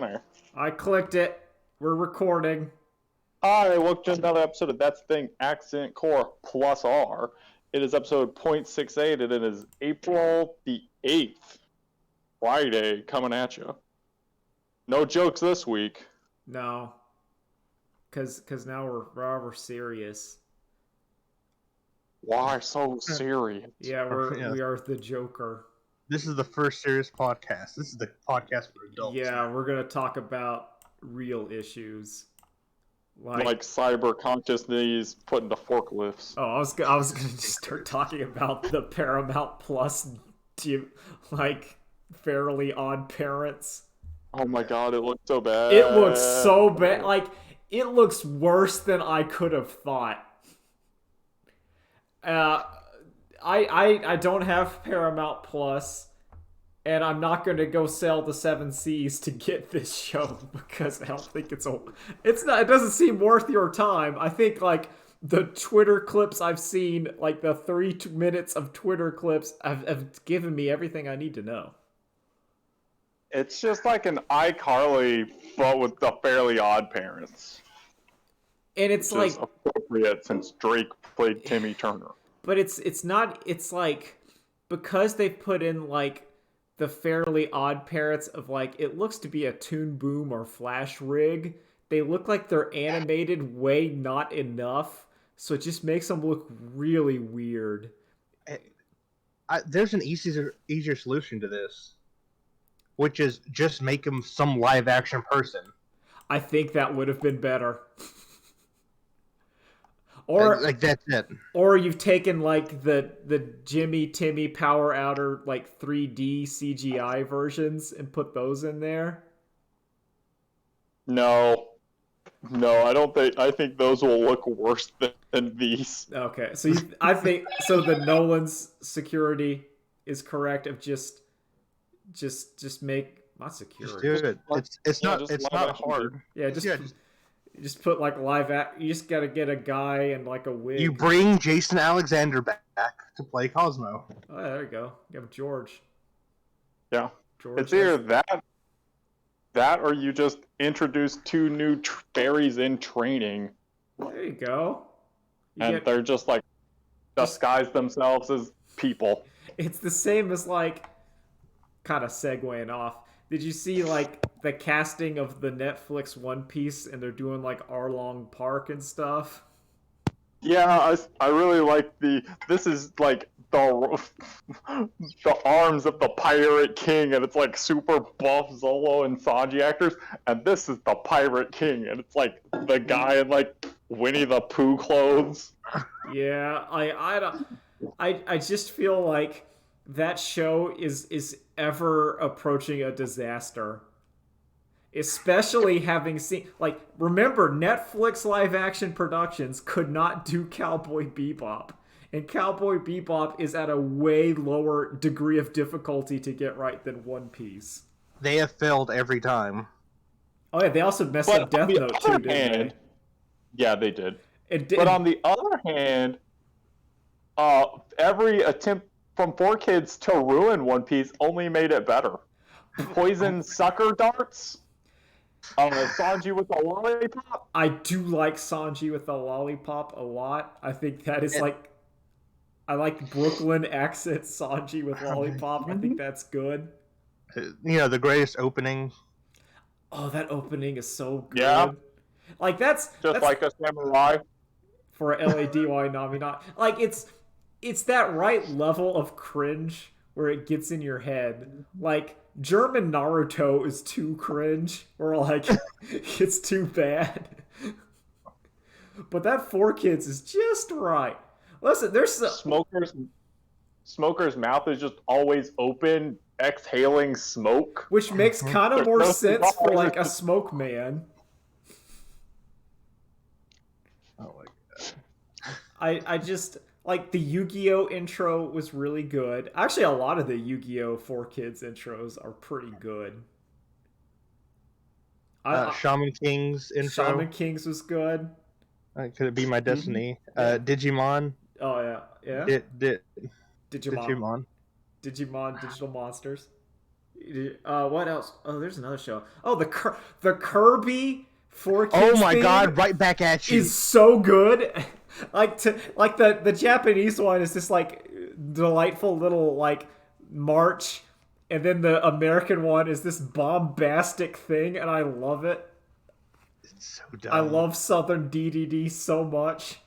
air. I clicked it. We're recording. Hi, welcome to another episode of That's the Thing Accent Core Plus R. It is episode .68 and it is April the 8th. Friday coming at you. No jokes this week. No. Cause now we're serious. Why so serious? Yeah, we are the Joker. This is the first serious podcast. This is the podcast for adults. Yeah, we're gonna talk about real issues. Like cyber consciousness put into forklifts. Oh, I was gonna just start talking about the Paramount Plus, Fairly Odd Parents. Oh my god, it looks so bad. It looks so bad. It looks worse than I could have thought. I don't have Paramount Plus, and I'm not going to go sell the 7 Seas to get this show because I don't think it doesn't seem worth your time. I think the Twitter clips I've seen, the 3 minutes of Twitter clips have given me everything I need to know. It's just like an iCarly, but with the Fairly Odd Parents. And it's appropriate since Drake played Timmy Turner. But it's not, because they put in the Fairly Odd Parents of it looks to be a Toon Boom or Flash rig. They look like they're animated way not enough, so it just makes them look really weird. There's an easier solution to this, which is just make them some live action person. I think that would have been better. Or that's it. Or you've taken the Jimmy Timmy Power Outer 3D CGI versions and put those in there. No, I don't think. I think those will look worse than these. Okay, so I think the Nolan's security is correct of just make not security. Just do it. It's not hard. Yeah, just put live act. You just gotta get a guy and a wig. You bring Jason Alexander back to play Cosmo. Oh, there you go. You have George. Yeah, George. It's either that or you just introduce 2 new fairies in training. There you go. They're just disguise themselves as people. It's the same as kind of segueing off. Did you see the casting of the Netflix One Piece and they're doing Arlong Park and stuff? Yeah, I really like this is the arms of the Pirate King, and it's super buff Zolo and Sanji actors, and this is the Pirate King, and it's the guy in Winnie the Pooh clothes. Yeah, I just feel like that show is ever approaching a disaster. Especially having seen, remember, Netflix live action productions could not do Cowboy Bebop. And Cowboy Bebop is at a way lower degree of difficulty to get right than One Piece. They have failed every time. Oh yeah, they also messed up Death Note too, didn't they? Yeah, they did. But on the other hand, every attempt from 4Kids to ruin One Piece only made it better. Poison sucker darts. Sanji with the lollipop. I do like Sanji with the lollipop a lot. I think that is I like Brooklyn accent Sanji with lollipop. I think that's good. The greatest opening. Oh, that opening is so good. Yeah. That's like a samurai. For a LADY Nami not. It's that right level of cringe where it gets in your head. German Naruto is too cringe, or it's too bad. But that 4Kids is just right. Listen, there's Smoker's mouth is just always open, exhaling smoke, which makes kind of more sense for a smoke man. Oh my god! I just. The Yu-Gi-Oh! Intro was really good. Actually, a lot of the Yu-Gi-Oh! 4Kids intros are pretty good. Shaman King's intro. Shaman King's was good. Could it be my destiny? Digimon. Oh, yeah. Yeah? Digimon. Digital Monsters. What else? Oh, there's another show. Oh, the Kirby 4 Kids Oh my theme god, right back at you. is so good. Like the Japanese one is this like delightful little like march, and then the American one is this bombastic thing, and I love it. It's so dumb. I love Southern DDD so much.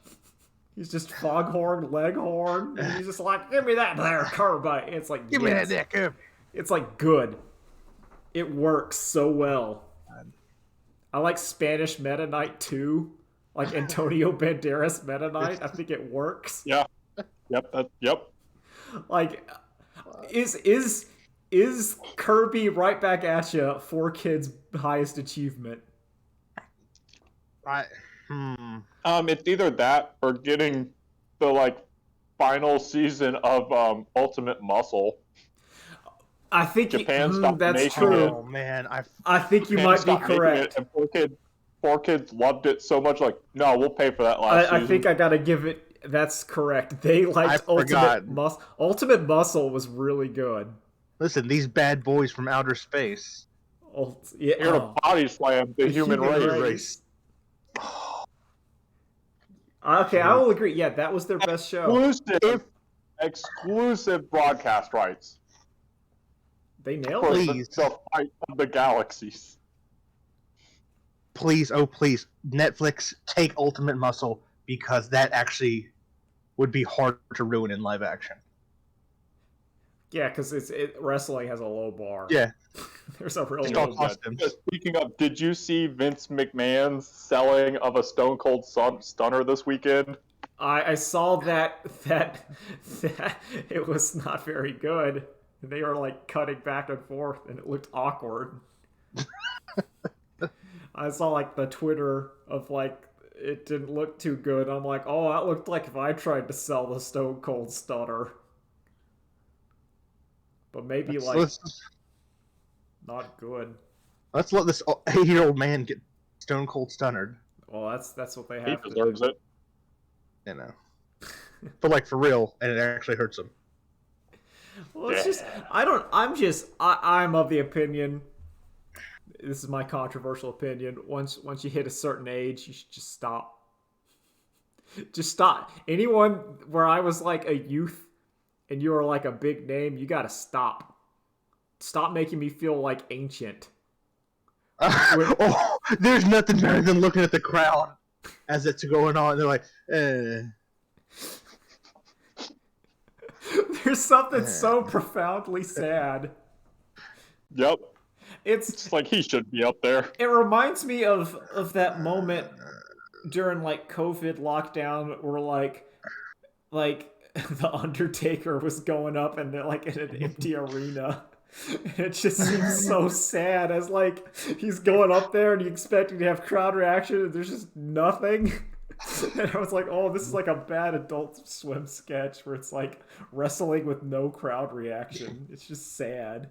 He's just foghorn, leghorn, and he's just like, give me that there, Kirby. It's like, Give me that there, Kirby. It's like good. It works so well. I like Spanish Meta Knight too. Like Antonio Banderas Meta Knight. I think it works. Yeah. Yep. Like, is Kirby right back at you 4Kids' highest achievement? It's either that or getting the like final season of Ultimate Muscle. I think Japan stopped that's making true. it. Oh man, I think you Japan might be stopped making correct. it, and four kids loved it so much. Like, no, we'll pay for that last season. I think I gotta give it. That's correct. They liked forgot. Ultimate Muscle. Ultimate Muscle was really good. Listen, these bad boys from outer space. Yeah, Here to body slam the human race. Okay, I will agree. Yeah, that was their best show. Exclusive broadcast rights. They nailed For it. Please. the fight of the galaxies. Please, oh please, Netflix, take Ultimate Muscle, because that actually would be hard to ruin in live action. Yeah, because wrestling has a low bar. Yeah. There's a real It's low all bar. costumes. Speaking of, did you see Vince McMahon's selling of a Stone Cold Stunner this weekend? I saw that it was not very good. They were like cutting back and forth, and it looked awkward. I saw like the Twitter of like it didn't look too good. I'm like, oh, that looked like if I tried to sell the Stone Cold Stunner. But maybe not good. Let's let this 8-year-old man get Stone Cold Stunnered. Well, that's what they He have to deserves do. it. You know, but like for real, and it actually hurts him. Well, it's just I'm of the opinion. This is my controversial opinion. Once you hit a certain age, you should just stop. Just stop. Anyone where I was like a youth and you were like a big name, you gotta stop. Stop making me feel like ancient. Oh, there's nothing better than looking at the crowd as it's going on. They're like, There's something so profoundly sad. Yep. It's like he should be up there. It reminds me of that moment during like COVID lockdown where like the Undertaker was going up and they're like in an empty arena. And it just seems so sad as like he's going up there and you expecting to have crowd reaction and there's just nothing. And I was like, oh, this is like a bad Adult Swim sketch where it's like wrestling with no crowd reaction. It's just sad.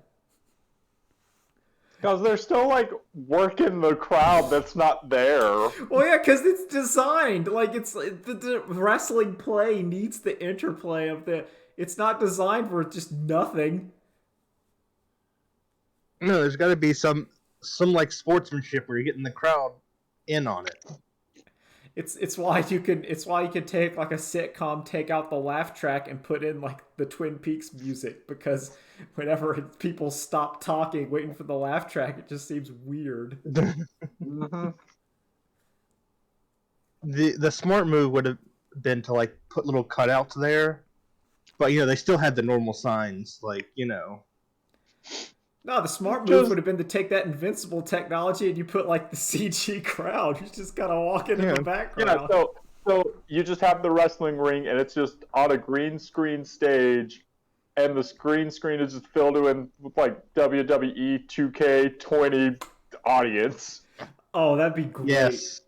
Because they're still like working the crowd that's not there. Well, yeah, because it's designed like it's the wrestling play needs the interplay of the. It's not designed for just nothing. No, there's got to be some like sportsmanship where you're getting the crowd in on it. It's why you can take like a sitcom, take out the laugh track, and put in like the Twin Peaks music because whenever people stop talking, waiting for the laugh track, it just seems weird. Mm-hmm. The smart move would have been to like put little cutouts there, but they still had the normal signs, like No, the smart move would have been to take that Invincible technology and you put like the CG crowd. You just gotta walk into the background. Yeah, so you just have the wrestling ring and it's just on a green screen stage, and the green screen is just filled in with like WWE 2K20 audience. Oh, that'd be great. Yes.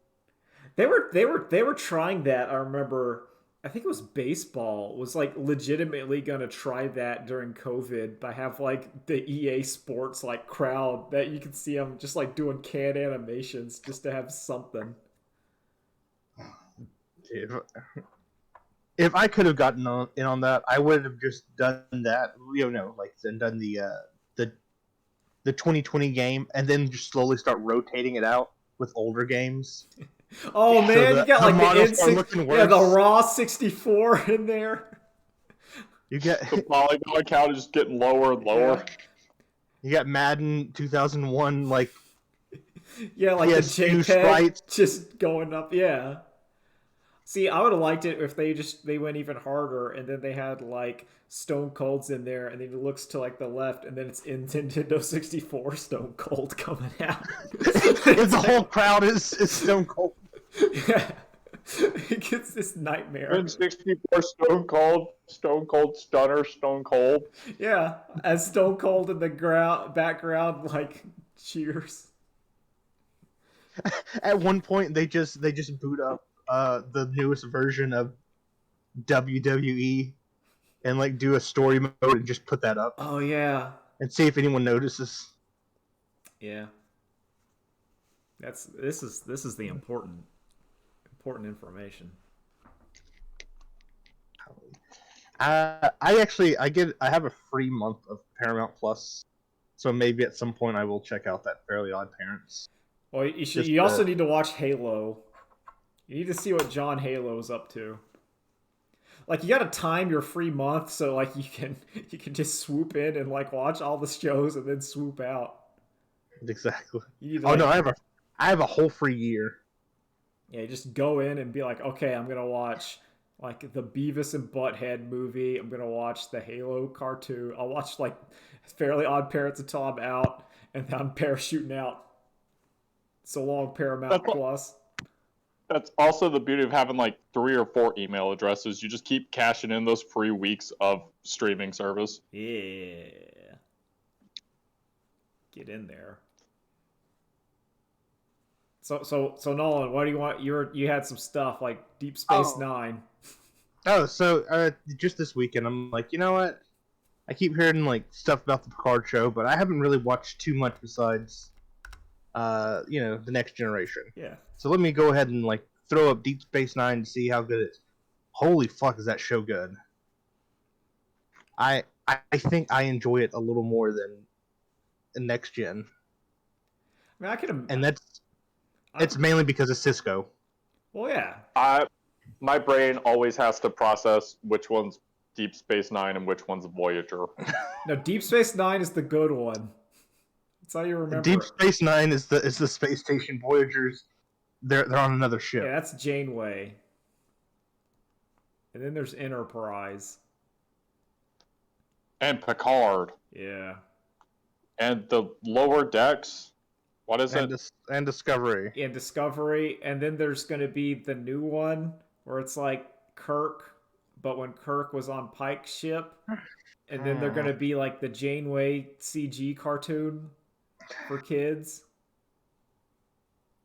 They were trying that. I remember. I think it was baseball was like legitimately gonna try that during COVID by have like the EA Sports like crowd that you can see them just like doing canned animations just to have something. If I could have gotten in on that, I would have just done that. Like and done the the 2020 game, and then just slowly start rotating it out with older games. Oh man, you got like the models are N6, looking yeah, the worse. raw 64 in there. You get The polygon count is just getting lower and lower. you got Madden 2001 like Yeah, like the PS2 JPEG sprites. just going up. Yeah. See, I would have liked it if they went even harder, and then they had like Stone Cold's in there, and then it looks to like the left, and then it's in Nintendo 64 Stone Cold coming out. If the whole crowd is Stone Cold. Yeah. It gets this nightmare. N64 Stone Cold Stunner, Stone Cold. Yeah, as Stone Cold in the background, like cheers. At one point, they just boot up the newest version of WWE and like do a story mode and just put that up Oh yeah, and see if anyone notices. yeah. This is the important information. I have a free month of Paramount Plus, so maybe at some point I will check out that Fairly Odd Parents. Well, you also need to watch Halo. You need to see what John Halo's up to. Like, you gotta time your free month so like you can just swoop in and like watch all the shows and then swoop out. Exactly. You need to, Oh like, no, I have a whole free year. Yeah, you just go in and be like, okay, I'm gonna watch like the Beavis and Butthead movie. I'm gonna watch the Halo cartoon. I'll watch like Fairly Odd Parents until I'm out, and then I'm parachuting out. So long, Paramount Plus. That's also the beauty of having like 3 or 4 email addresses. You just keep cashing in those free weeks of streaming service. Yeah. Get in there. So Nolan, what do you want? You had some stuff like Deep Space Nine. Oh, so just this weekend, I'm like, you know what? I keep hearing like stuff about the Picard show, but I haven't really watched too much besides, the Next Generation. Yeah. So let me go ahead and like throw up Deep Space Nine to see how good it is. Holy fuck, is that show good? I think I enjoy it a little more than the Next Gen. I mean, I could. And it's mainly because of Cisco. Well, yeah. My brain always has to process which one's Deep Space Nine and which one's Voyager. No, Deep Space Nine is the good one. That's how you remember. Deep Space Nine is the space station. Voyagers, they're on another ship. Yeah, that's Janeway. And then there's Enterprise. And Picard. Yeah. And the lower decks. What is it? And Discovery. And Discovery. And then there's going to be the new one where it's like Kirk, but when Kirk was on Pike's ship. And then they're going to be like the Janeway CG cartoon for kids.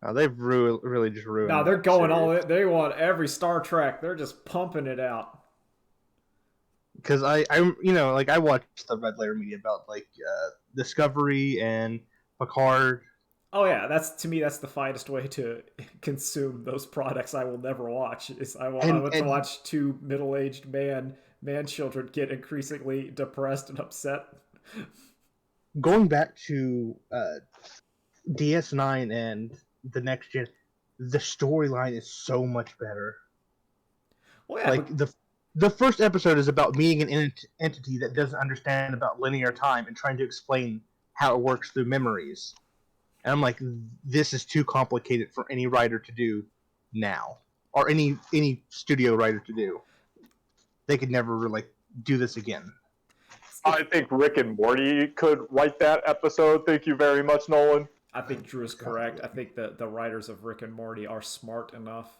Oh, they've really just ruined. No, they're going all in. They want every Star Trek. They're just pumping it out. Because I watched the Red Letter Media about like Discovery and Picard. Oh yeah, to me that's the finest way to consume those products I will never watch. I want to watch two middle-aged man children get increasingly depressed and upset. Going back to DS9 and the Next Gen, the storyline is so much better. Well, yeah, like the first episode is about meeting an entity that doesn't understand about linear time and trying to explain how it works through memories. And I'm like, this is too complicated for any writer to do now, or any studio writer to do. They could never like do this again. I think Rick and Morty could write that episode. Thank you very much, Nolan. I think Drew is correct. I think that the writers of Rick and Morty are smart enough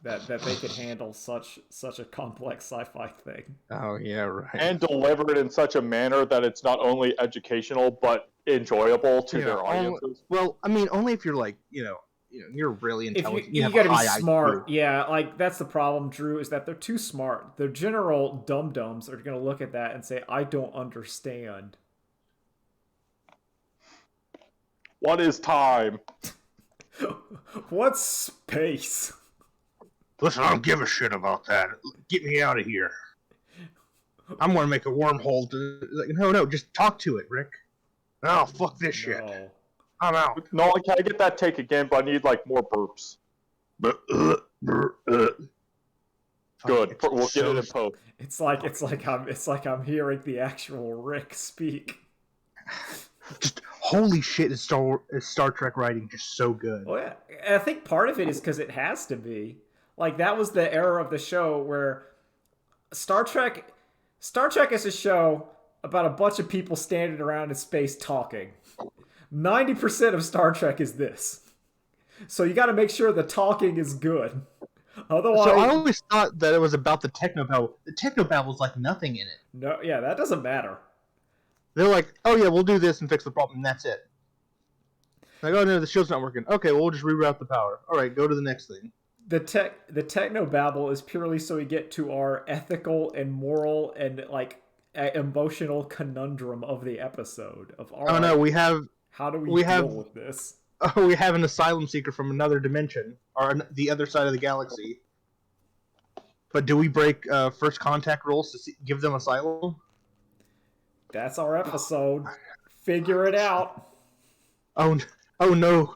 that they could handle such a complex sci-fi thing. Oh yeah, right. And deliver it in such a manner that it's not only educational but enjoyable to their audiences. Well, I mean, only if you're like, you're really intelligent. You got to be smart. IQ. Yeah, like that's the problem, Drew, is that they're too smart. The general dum-dums are going to look at that and say, "I don't understand." What is time? What's space? Listen, I don't give a shit about that. Get me out of here. I'm going to make a wormhole. No, just talk to it, Rick. Oh, fuck this shit. No. I'm out. No, can I get that take again? But I need like more burps. But, Good. Fuck, We'll it's get so- it in post. It's like I'm hearing the actual Rick speak. Just holy shit! Is Star Trek writing just so good? Well, yeah. And I think part of it is because it has to be. Like, that was the era of the show where Star Trek is a show about a bunch of people standing around in space talking. 90% of Star Trek is this. So you got to make sure the talking is good. Otherwise, So I always thought that it was about the technobabble. The technobabble like nothing in it. no, yeah, that doesn't matter. They're like, oh yeah, we'll do this and fix the problem, and that's it. Like, oh no, the show's not working. Okay, well, we'll just reroute the power. All right, go to the next thing. The technobabble is purely so we get to our ethical and moral and like emotional conundrum of the episode. Of all Oh no, we have how do we deal have- with this? we have an asylum seeker from another dimension or the other side of the galaxy. But do we break first contact rules to give them asylum? That's our episode. Figure it out. Oh no,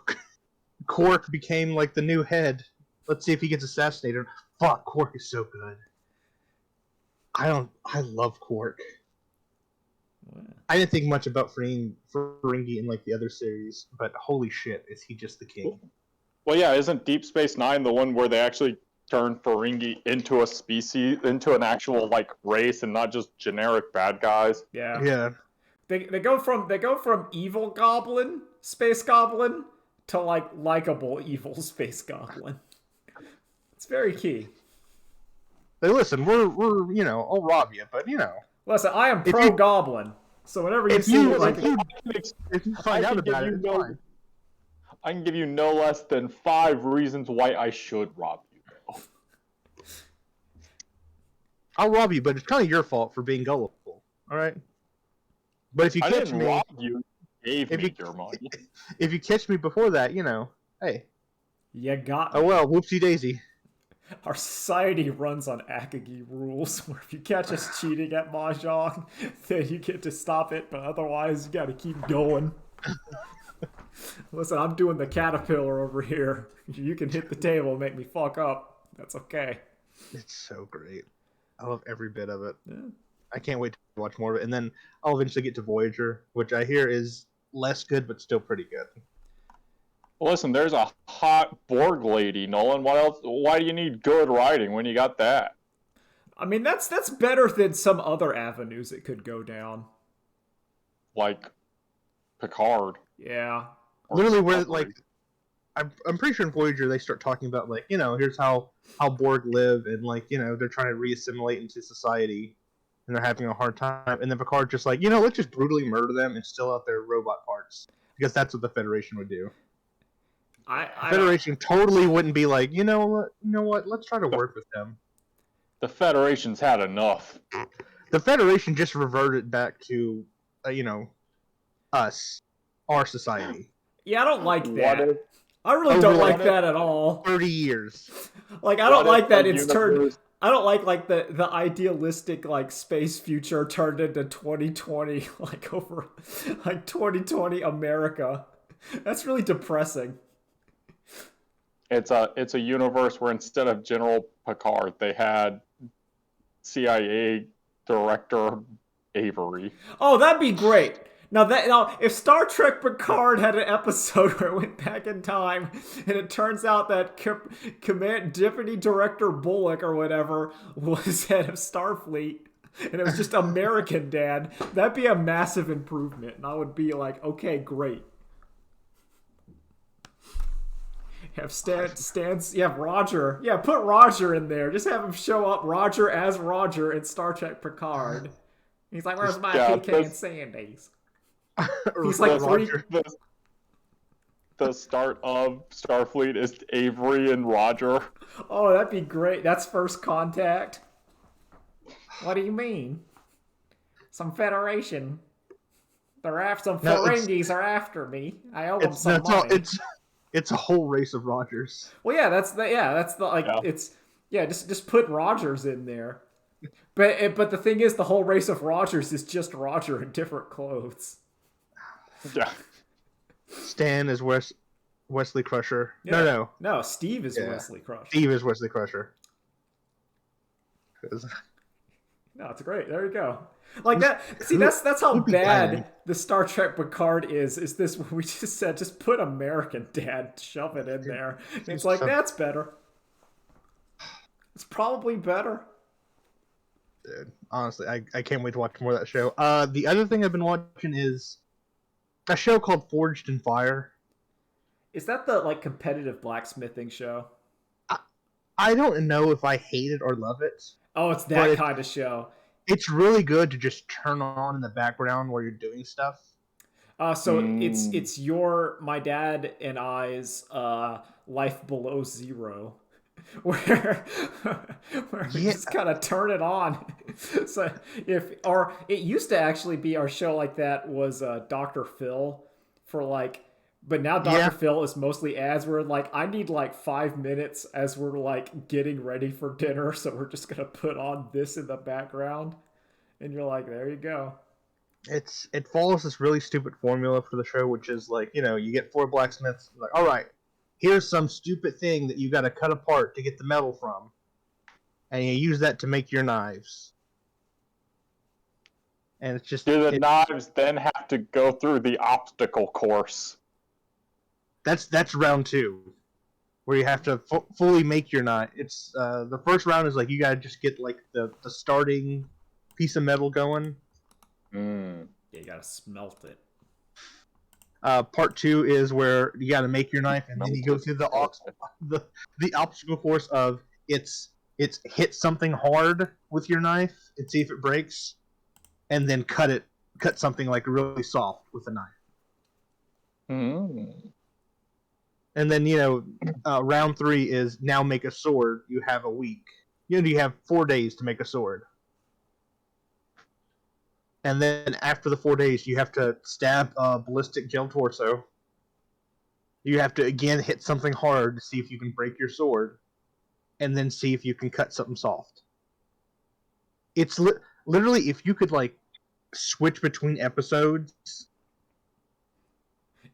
Quark became like the new head. Let's see if he gets assassinated. Fuck, Quark is so good. I love Quark. I didn't think much about Ferengi in like the other series, but holy shit, is he just the king? Well, yeah, isn't Deep Space Nine the one where they actually turn Ferengi into a species, into an actual like race, and not just generic bad guys? Yeah. Yeah. They go from evil goblin, space goblin, to like likable evil space goblin. It's very key. Hey, listen, we're I'll rob you, but Listen, I am If pro you- goblin. So whenever you if see you it, like, like, if you find out about it, it's fine. I can give you no less than 5 reasons why I should rob you. I'll rob you, but it's kind of your fault for being gullible. All right. But if you I catch didn't me, rob you. You gave if me you- your money. if you catch me before that, hey, you got oh well, whoopsie daisy. Our society runs on Akagi rules, where if you catch us cheating at Mahjong, then you get to stop it, but otherwise you gotta keep going. Listen, I'm doing the caterpillar over here. You can hit the table and make me fuck up. That's okay. It's so great. I love every bit of it. Yeah. I can't wait to watch more of it, and then I'll eventually get to Voyager, which I hear is less good but still pretty good. Well, listen, there's a hot Borg lady, Nolan. What else? Why do you need good writing when you got that? I mean, that's better than some other avenues it could go down. Like Picard. Yeah. Or Literally, where Discovery. like I'm pretty sure in Voyager they start talking about like here's how Borg live and like they're trying to re-assimilate into society and they're having a hard time, and then Picard just like let's just brutally murder them and steal out their robot parts because that's what the Federation would do. I Federation totally wouldn't be like you know what let's try to work with them. The Federation's had enough. The Federation just reverted back to us, our society. Yeah, I don't like What that. if, I really Oh, don't really? like that at all. 30 years. Like, I don't what like if that the it's turned... universe- I don't like the idealistic like space future turned into 2020 like over like 2020 America. That's really depressing. It's a universe where instead of General Picard, they had CIA Director Avery. Oh, that'd be great. Now, if Star Trek Picard had an episode where it went back in time, and it turns out that Command Deputy Director Bullock or whatever was head of Starfleet, and it was just American Dad, that'd be a massive improvement, and I would be like, okay, great. You have Roger. Yeah, put Roger in there. Just have him show up, Roger as Roger in Star Trek Picard. He's like, where's my Yeah, PK and Sandies? He's Or like three- Roger. The start of Starfleet is Avery and Roger. Oh, that'd be great. That's first contact. What do you mean? Some Federation. Some No, it's- Ferengis are after me. I owe them It's some money. it's a whole race of Rogers. Well, yeah, that's the like Yeah. it's just put Rogers in there. But the thing is, the whole race of Rogers is just Roger in different clothes. Yeah. Stan is Wesley Crusher. Yeah. No, Steve is Yeah. Wesley Crusher. Steve is Wesley Crusher. 'Cause No, it's great. There you go. Like that. See, that's how who'd be bad Diane? the Star Trek Picard is. Is this what we just said? Just put American Dad, shove it in there. It's like that's better. It's probably better. Dude, honestly, I can't wait to watch more of that show. The other thing I've been watching is a show called Forged in Fire. Is that the like competitive blacksmithing show? I don't know if I hate it or love it. Oh, it's that kind of show. It's really good to just turn on in the background while you're doing stuff. So it's my dad and I's Life Below Zero, where we just kind of turn it on. So it used to actually be our show like that was Dr. Phil for like. But now Dr. Phil is mostly ads. We're like, I need like 5 minutes as we're like getting ready for dinner, so we're just gonna put on this in the background, and you're like, there you go. It follows this really stupid formula for the show, which is like, you get 4 blacksmiths, like, all right, here's some stupid thing that you got to cut apart to get the metal from, and you use that to make your knives. And it's just do the knives then have to go through the obstacle course? That's round 2, where you have to fully make your knife. It's the first round is like you gotta just get like the starting piece of metal going. Yeah, you gotta smelt it. Part 2 is where you gotta make your knife, and then you go through the obstacle course of it's hit something hard with your knife and see if it breaks, and then cut something like really soft with a knife. And then, round 3 is now make a sword. You have a week. You have 4 days to make a sword. And then after the 4 days, you have to stab a ballistic gel torso. You have to, again, hit something hard to see if you can break your sword. And then see if you can cut something soft. It's literally, if you could, like, switch between episodes...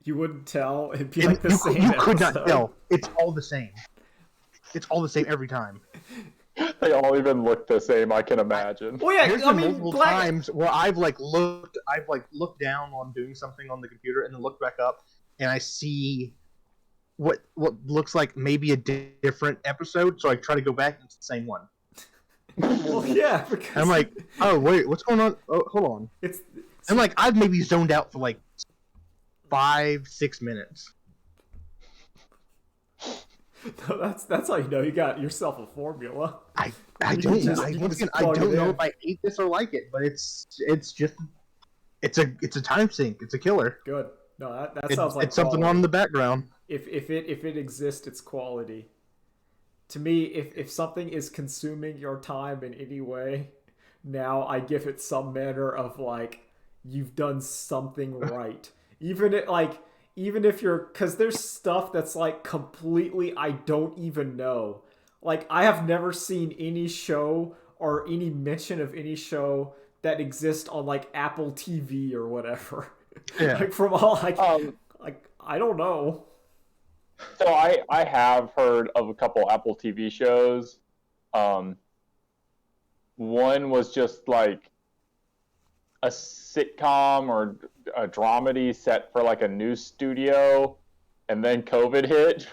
You wouldn't tell. It'd be like the same You could episode. not tell. It's all the same. It's all the same every time. They all even look the same, I can imagine. Well, yeah, There's been multiple times where I've looked down on doing something on the computer and then looked back up, and I see what looks like maybe a different episode. So I try to go back and it's the same one. Well, yeah, because I'm like, oh wait, what's going on? Oh, hold on. I'm like, I've maybe zoned out for like 5-6 minutes. No, that's how you know you got yourself a formula. I don't know if I hate this or like it, but it's a time sink. It's a killer. Good. No, that sounds like it's something on in the background. If it exists, it's quality. To me, if something is consuming your time in any way, now I give it some manner of like you've done something right. Even if you're, because there's stuff that's like completely I don't even know. Like I have never seen any show or any mention of any show that exists on like Apple TV or whatever. Yeah. Like from all like I don't know. So I have heard of a couple Apple TV shows. One was just like a sitcom or a dramedy set for like a news studio, and then COVID hit.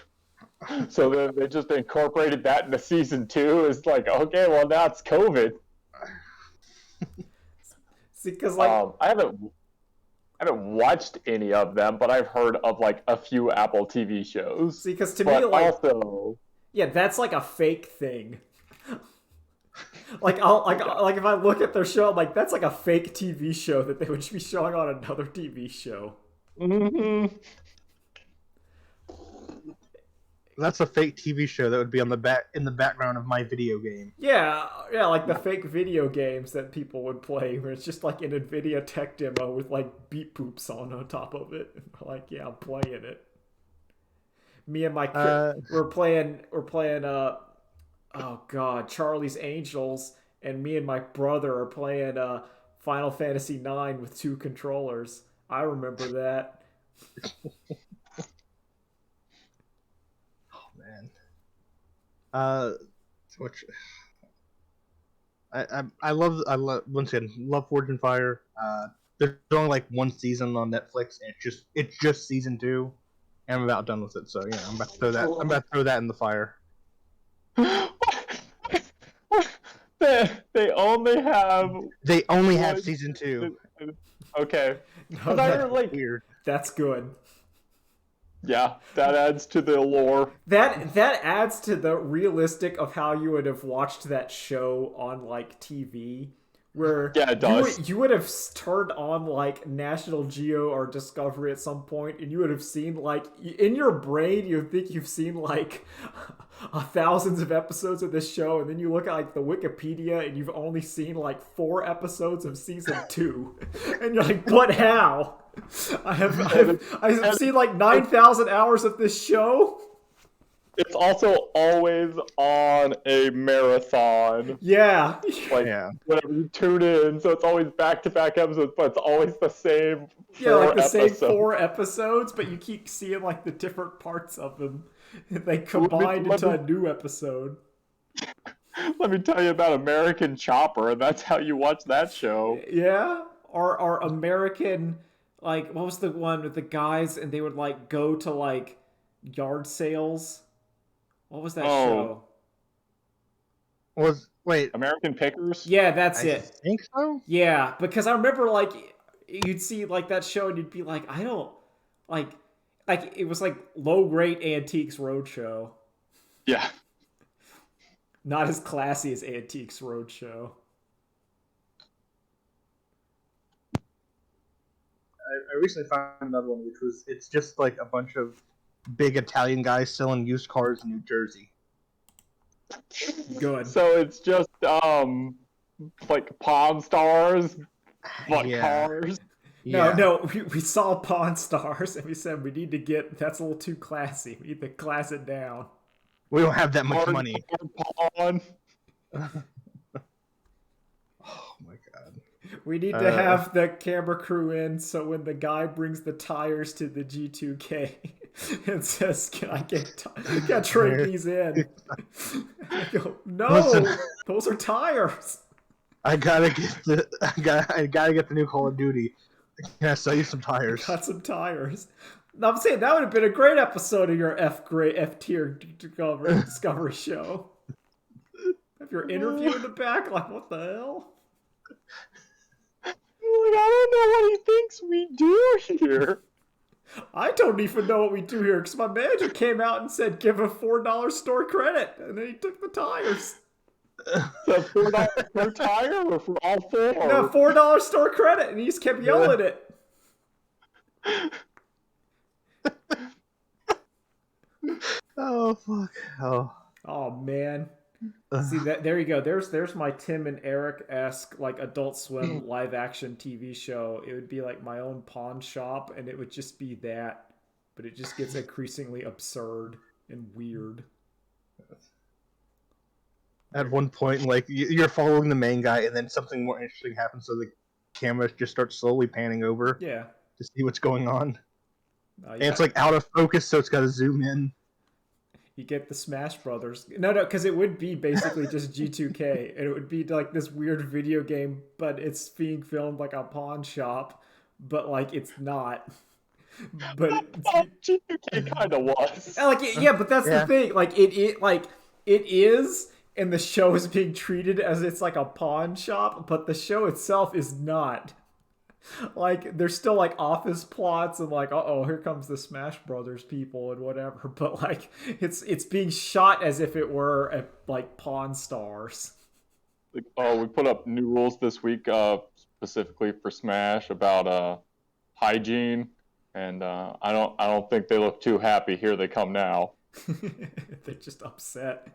So then they just incorporated that into season 2. It's like, okay, well now it's COVID. See, because like I haven't watched any of them, but I've heard of like a few Apple TV shows. See, because to me, like, also, yeah, that's like a fake thing. Like if I look at their show, I'm like, that's like a fake TV show that they would be showing on another TV show. Mm-hmm. That's a fake TV show that would be in the background of my video game. Yeah, like the fake video games that people would play, where it's just like an NVIDIA tech demo with like beep poops on top of it. Like, yeah, I'm playing it. Me and my we're playing oh god, Charlie's Angels, and me and my brother are playing Final Fantasy IX with 2 controllers. I remember that. Oh man. Which I love once again love Forge and Fire. There's only like one season on Netflix, and it's just season 2, and I'm about done with it. So yeah, I'm about to throw that. I'm about to throw that in the fire. They only have. They only have season 2. Okay. No, That's like Weird. that's good. Yeah, that adds to the allure. That adds to the realistic of how you would have watched that show on like TV, where Yeah, it does. you would have turned on like National Geo or Discovery at some point, and you would have seen like in your brain you think you've seen like thousands of episodes of this show, and then you look at like the Wikipedia and you've only seen like 4 episodes of season 2, and you're like, but how? I have seen like 9,000 hours of this show. It's also always on a marathon. Yeah. Like, whenever you tune in, so it's always back-to-back episodes, but it's always the same 4 like the episodes. same 4 episodes, but you keep seeing like the different parts of them. They combined into a new episode. Let me tell you about American Chopper, and that's how you watch that show. Yeah. Or American, like, what was the one with the guys and they would like go to like yard sales? What was that show? Wait, American Pickers? Yeah, that's I it. think so. Yeah, because I remember like you'd see like that show and you'd be like, I don't like it was like Low Rate Antiques Roadshow. Yeah. Not as classy as Antiques Roadshow. I recently found another one, which was it's just like a bunch of big Italian guys selling used cars in New Jersey. Good. So it's just like Pawn Stars, but cars. No, we saw Pawn Stars and we said we need to that's a little too classy. We need to class it down. We don't have that much money. Pawn. Oh my god. We need to have the camera crew in so when the guy brings the tires to the G2K and says, "Can I trade these in?" I go, "No, Listen, those are tires." I gotta get the new Call of Duty. Can I sell you some tires? Got some tires. No, I'm saying that would have been a great episode of your F tier Discovery show. Have your interview in the back, like what the hell? Like, I don't know what he thinks we do here. I don't even know what we do here because my manager came out and said give a $4 store credit, and then he took the tires. So $4 per tire or for all 4? No, $4 store credit, and he just kept yelling it. Oh fuck! Oh man. See that? There you go. There's my Tim and Eric-esque like Adult Swim live action TV show. It would be like my own pawn shop, and it would just be that, but it just gets increasingly absurd and weird. At one point, like you're following the main guy, and then something more interesting happens, so the camera just starts slowly panning over. Yeah. To see what's going on. Yeah. And it's like out of focus, so it's got to zoom in. You get the Smash Brothers. No, because it would be basically just G2K. And it would be like this weird video game, but it's being filmed like a pawn shop, but like it's not. But G2K kind of was. Yeah, but that's the thing. Like it is, and the show is being treated as it's like a pawn shop, but the show itself is not. Like there's still like office plots and like here comes the Smash Brothers people and whatever, but like it's being shot as if it were like Pawn Stars. We put up new rules this week specifically for Smash about hygiene, and I don't think they look too happy. Here they come now. They're just upset.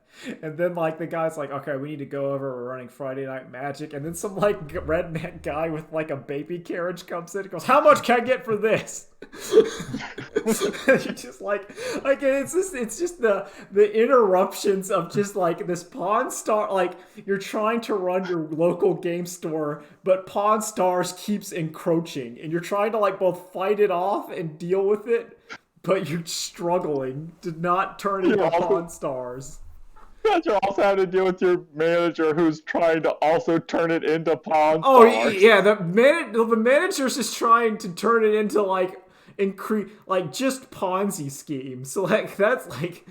And then like the guy's like, okay, we need to go over, we're running Friday Night Magic. And then some like redneck guy with like a baby carriage comes in and goes, how much can I get for this? You're just like it's just the interruptions of just like this Pawn Star, like you're trying to run your local game store, but Pawn Stars keeps encroaching and you're trying to like both fight it off and deal with it, but you're struggling to not turn into Pawn Stars. But you're also having to deal with your manager who's trying to also turn it into Pawn Stars. Oh yeah, the manager's just trying to turn it into like just Ponzi schemes. So like that's like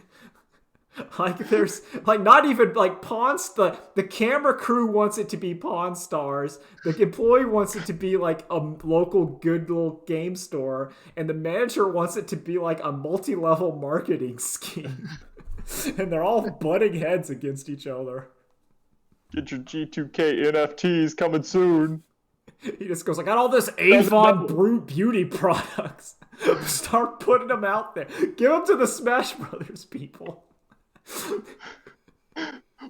there's like not even like pawns. The camera crew wants it to be Pawn Stars. The employee wants it to be like a local good little game store, and the manager wants it to be like a multi-level marketing scheme. And they're all butting heads against each other. Get your G2K NFTs coming soon. He just goes, I got all this Avon beauty products. Start putting them out there. Give them to the Smash Brothers people.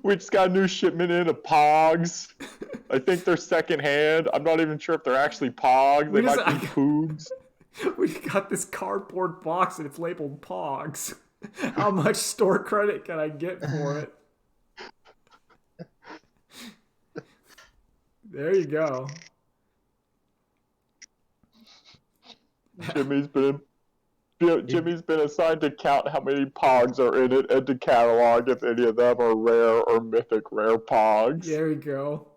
We just got a new shipment in of Pogs. I think they're secondhand. I'm not even sure if they're actually Pogs. They might be Poogs. We got this cardboard box and it's labeled Pogs. How much store credit can I get for it? There you go. Jimmy's been assigned to count how many Pogs are in it and to catalog if any of them are rare or mythic rare Pogs. There you go.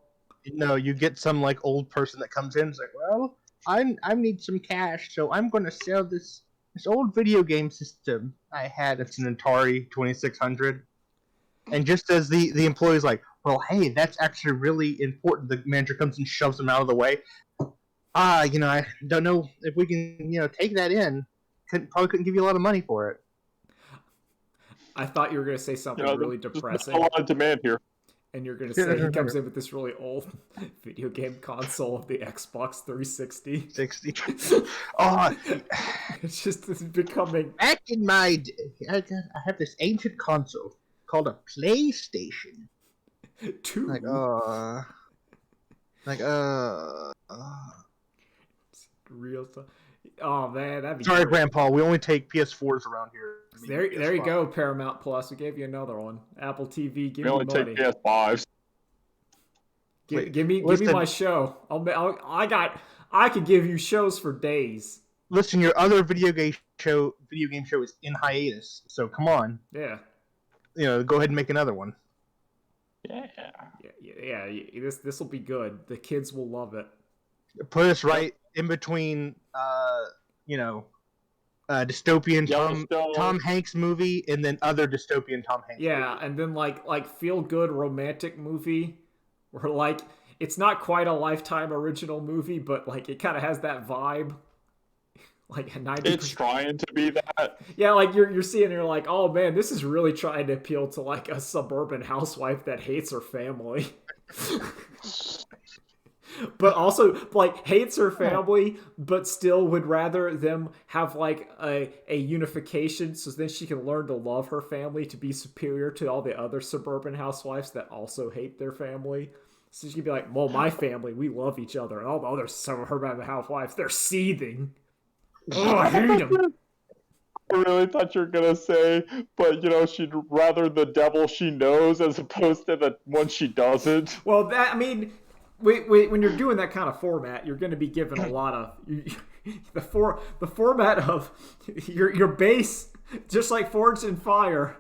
No, you get some like old person that comes in and is like, well, I need some cash, so I'm going to sell this old video game system I had. It's an Atari 2600. And just as the employee's like, well, hey, that's actually really important, the manager comes and shoves them out of the way. I don't know if we can, take that in. Probably couldn't give you a lot of money for it. I thought you were going to say something really depressing. There's a lot of demand here. And you're going to say he comes in with this really old video game console of the Xbox 360. 60. Oh, it's becoming... Back in my day, I have this ancient console called a PlayStation. 2. Real stuff. Oh man, that'd be sorry, great. Grandpa. We only take PS4s around here. There you go, Paramount Plus. We gave you another one. Apple TV, give me money. We only take PS5s. Give me my show. I could give you shows for days. Listen, your other video game show is in hiatus. So come on. Yeah. Go ahead and make another one. Yeah. This will be good. The kids will love it. Put us right in between, dystopian Tom Hanks movie and then other dystopian Tom Hanks. Yeah, movie. And then like feel good romantic movie, where like it's not quite a Lifetime original movie, but like it kind of has that vibe. Like 90%. It's trying to be that. Yeah, like you're seeing, you're like, oh man, this is really trying to appeal to like a suburban housewife that hates her family. But also like hates her family, but still would rather them have like a unification, so then she can learn to love her family to be superior to all the other suburban housewives that also hate their family. So she could be like, well, my family, we love each other, and all the other suburban housewives, they're seething. Oh, I hate them. I really thought you were gonna say, but she'd rather the devil she knows as opposed to the one she doesn't. Well, when you're doing that kind of format, you're going to be given a lot of the format of your base, just like Forged in Fire.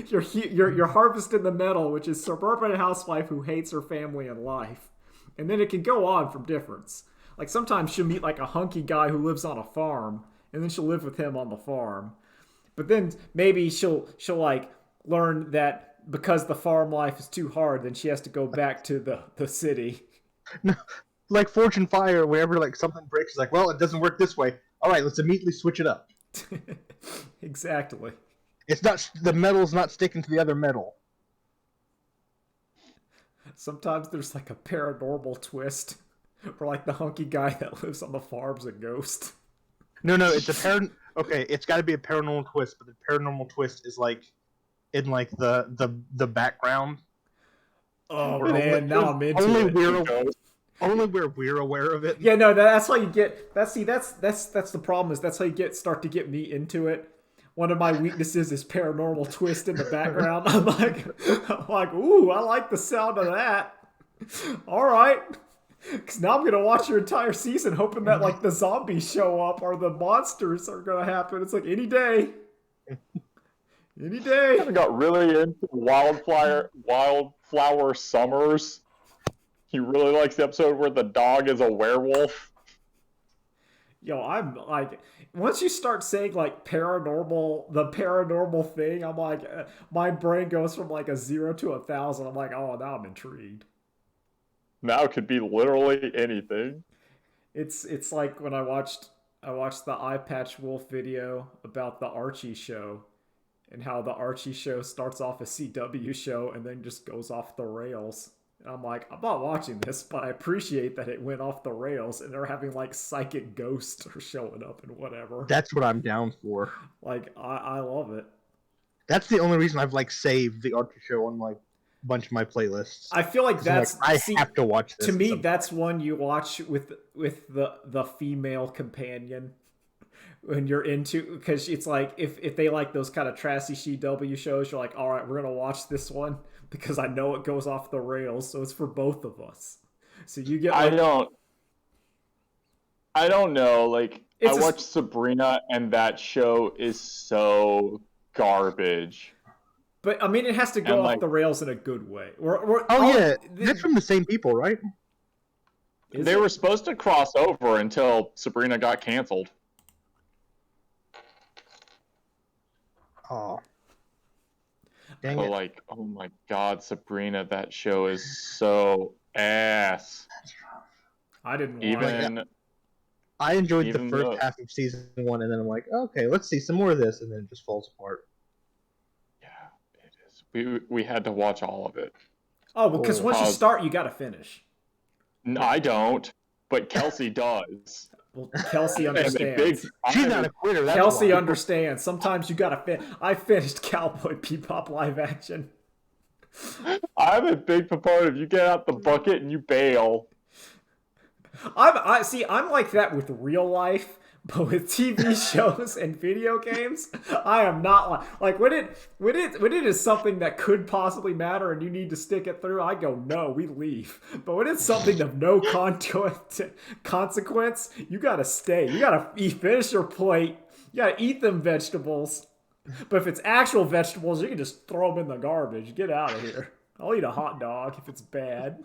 You're harvesting the metal, which is suburban housewife who hates her family and life, and then it can go on from difference. Like sometimes she'll meet like a hunky guy who lives on a farm, and then she'll live with him on the farm. But then maybe she'll like learn that because the farm life is too hard, then she has to go back to the city. No, like Forge and Fire, whenever like something breaks, it's like, well, it doesn't work this way. All right, let's immediately switch it up. Exactly. It's not, the metal's not sticking to the other metal. Sometimes there's like a paranormal twist, where like the hunky guy that lives on the farm's a ghost. No, it's a Okay, it's got to be a paranormal twist, but the paranormal twist is like in like the background. Oh Where man, now I'm into only it. only where we're aware of it. Yeah, no, that's how you get. That's the problem. Is that's how you start to get me into it. One of my weaknesses is paranormal twist in the background. I'm like, ooh, I like the sound of that. All right, because now I'm gonna watch your entire season, hoping that like the zombies show up or the monsters are gonna happen. It's like any day, any day. I got really into Wildflower Summers. He really likes the episode where the dog is a werewolf. Yo, I'm like, once you start saying like the paranormal thing, I'm like, my brain goes from like a 0 to 1,000. I'm like, oh, now I'm intrigued. Now it could be literally anything. It's like when I watched the Eye Patch Wolf video about the Archie show, and how the Archie show starts off a CW show and then just goes off the rails. And I'm like, I'm not watching this, but I appreciate that it went off the rails and they're having like psychic ghosts are showing up and whatever. That's what I'm down for. Like, I love it. That's the only reason I've like saved the Archer show on like a bunch of my playlists. I feel like that's I have to watch this. To me, that's one you watch with the female companion when you're into, because it's like if they like those kind of trashy CW shows, you're like, all right, we're gonna watch this one because I know it goes off the rails, so it's for both of us. So you get. Like, I don't know. Like, I watched Sabrina, and that show is so garbage. But I mean, it has to go off the rails in a good way. That's from the same people, right? They were supposed to cross over until Sabrina got canceled. Oh. Dang it. Like, oh my god, Sabrina, that show is so ass. That's rough. I didn't watch it. I enjoyed the first half of season 1, and then I'm like, okay, let's see some more of this, and then it just falls apart. Yeah, it is. We had to watch all of it. Oh, well, because once you start, you got to finish. No, I don't, but Kelsey does. Well, Kelsey understands. She's not a quitter. Kelsey understands. Sometimes you gotta finish. I finished Cowboy Bebop live action. I'm a big proponent of you get out the bucket and you bail. I'm like that with real life, but with TV shows and video games, I am not like when it is something that could possibly matter and you need to stick it through, I go, no, we leave. But when it's something of no consequence, you gotta stay. You gotta finish your plate. You gotta eat them vegetables. But if it's actual vegetables, you can just throw them in the garbage. Get out of here. I'll eat a hot dog if it's bad.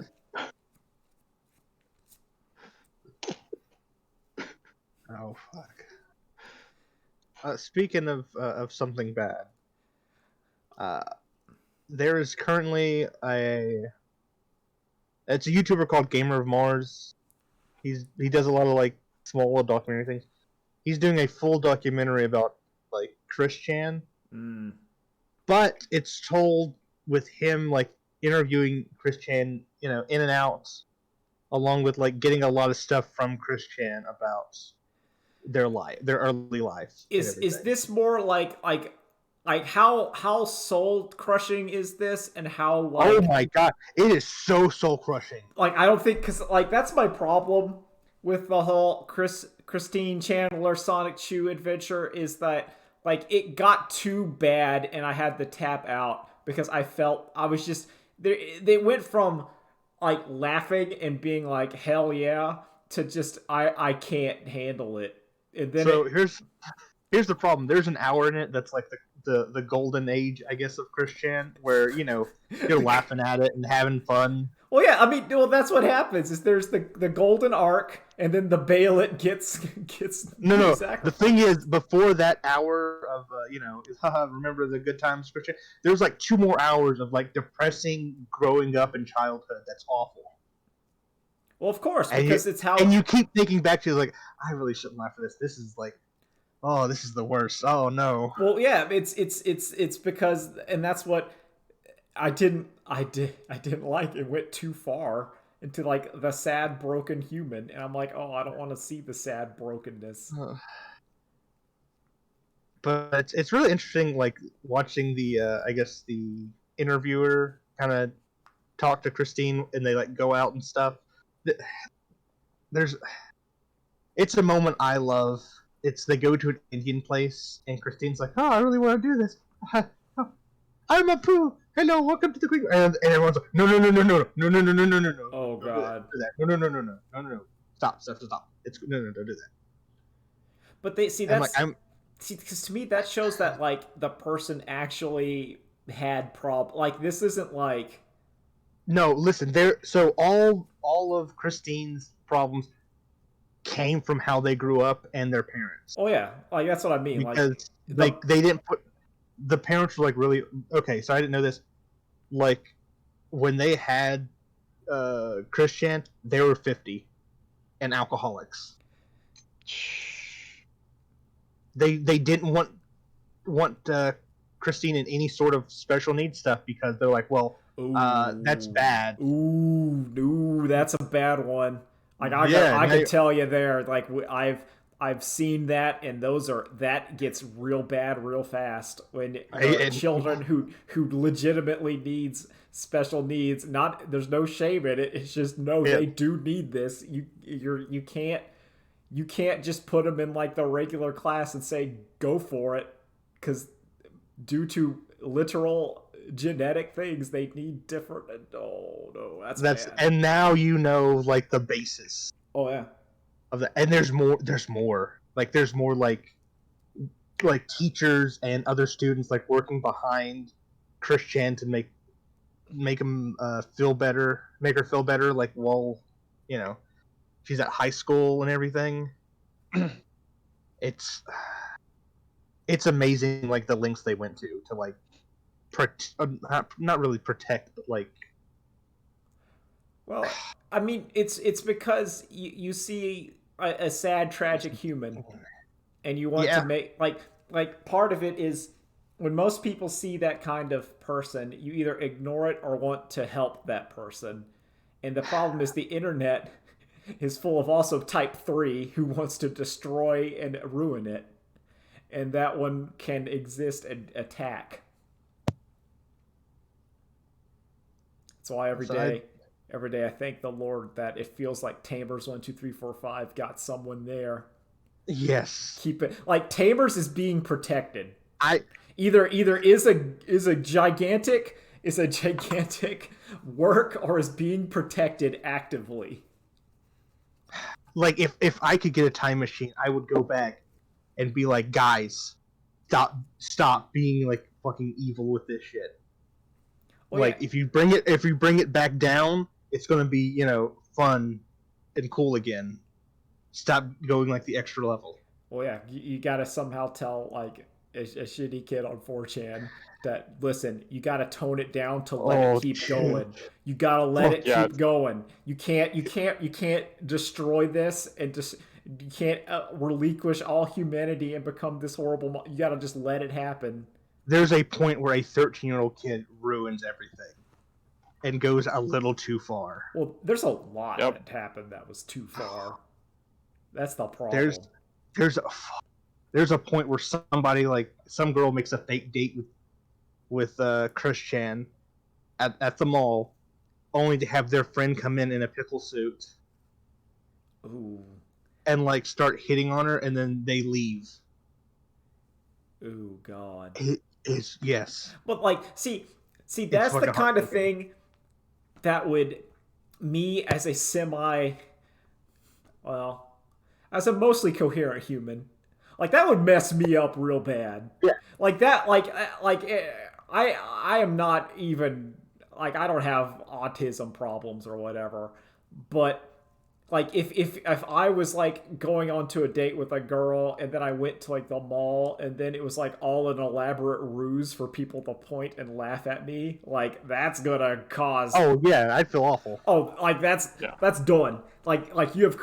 Oh fuck! Speaking of something bad, there is currently it's a YouTuber called Gamer of Mars. He does a lot of like small documentary things. He's doing a full documentary about like Chris Chan, but it's told with him like interviewing Chris Chan, in and out, along with like getting a lot of stuff from Chris Chan about their early lives. Is this more like how soul crushing is this, and how like, oh my god, it is so soul crushing. Like, I don't think, because like that's my problem with the whole Christine Chandler Sonic Chew adventure, is that like it got too bad and I had to tap out because I felt I was just they went from like laughing and being like hell yeah to just I can't handle it. And then here's the problem. There's an hour in it that's like the golden age, I guess, of Chris Chan, where you're laughing at it and having fun. Well, yeah, I mean, that's what happens. Is there's the golden arc, and then the Baelet gets no. sacrificed. The thing is, before that hour of remember the good times, Chris Chan. There's like 2 more hours of like depressing growing up in childhood. That's awful. Well, of course, because it's how... And you keep thinking back to, like, I really shouldn't laugh at this. This is, like, oh, this is the worst. Oh, no. Well, yeah, it's because... And that's what I didn't like. It went too far into, like, the sad, broken human. And I'm like, oh, I don't want to see the sad brokenness. But it's really interesting, like watching the I guess the interviewer kind of talk to Christine, and they like go out and stuff. There's it's a moment I love. It's they go to an Indian place, and Christine's like, "Oh, I really want to do this. I'm a poo. Hello, welcome to the Queen." And everyone's like, "No, no, no, no, no, no, no, no, no, no, no, no. Oh God. Do that. No, no, no, no, no, no, no, no. Stop. It's no, no, don't do that." But they see I'm that's like, see, because to me that shows that like the person actually had like this isn't like no, listen. There. So all of Christine's problems came from how they grew up and their parents. oh yeah, like that's what I mean, Because like they didn't put the parents were like really okay. So I didn't know this. Like when they had Christian, they were 50 and alcoholics. They didn't want Christine in any sort of special needs stuff because they're like, well, that's bad. Ooh, that's a bad one. Like I can tell you there. Like I've seen that, and that gets real bad real fast when children who legitimately needs special needs. Not there's no shame in it. It's just they do need this. You can't just put them in like the regular class and say go for it, because due to literal genetic things they need different. Oh no, that's bad. And now you know like the basis. Oh yeah. Of that, and there's more. There's more like teachers and other students like working behind Christian to make him feel better, make her feel better. Like while she's at high school and everything. It's amazing, like the lengths they went to like not really protect, but like. Well, I mean, it's because you see a sad, tragic human, and you want to make like part of it is when most people see that kind of person, you either ignore it or want to help that person, and the problem is the internet is full of also type 3 who wants to destroy and ruin it, and that one can exist and attack. That's why every day I thank the Lord that it feels like Tamers 1, 2, 3, 4, 5 got someone there. Yes. Keep it like Tamers is being protected. Either is a gigantic work or is being protected actively. Like if I could get a time machine, I would go back and be like, guys, stop being like fucking evil with this shit. Well, like if you bring it back down, it's gonna be fun and cool again. Stop going like the extra level. Well, yeah, you gotta somehow tell like a shitty kid on 4chan that listen, you gotta tone it down to let it keep going. You gotta let it keep going. You can't destroy this and just you can't relinquish all humanity and become this horrible. You gotta just let it happen. There's a point where a 13-year-old kid ruins everything and goes a little too far. Well, there's a lot that happened that was too far. That's the problem. There's a point where somebody, like some girl, makes a fake date with Christian at the mall, only to have their friend come in a pickle suit. Ooh. And like start hitting on her, and then they leave. Ooh, God. It is, yes. But like, see, that's the kind of thing that would me as as a mostly coherent human, like that would mess me up real bad. Yeah. Like that, I am not even like I don't have autism problems or whatever, but like if I was like going on to a date with a girl and then I went to like the mall and then it was like all an elaborate ruse for people to point and laugh at me, like that's gonna cause. Oh yeah, I'd feel awful. Oh, like that's done. Like you have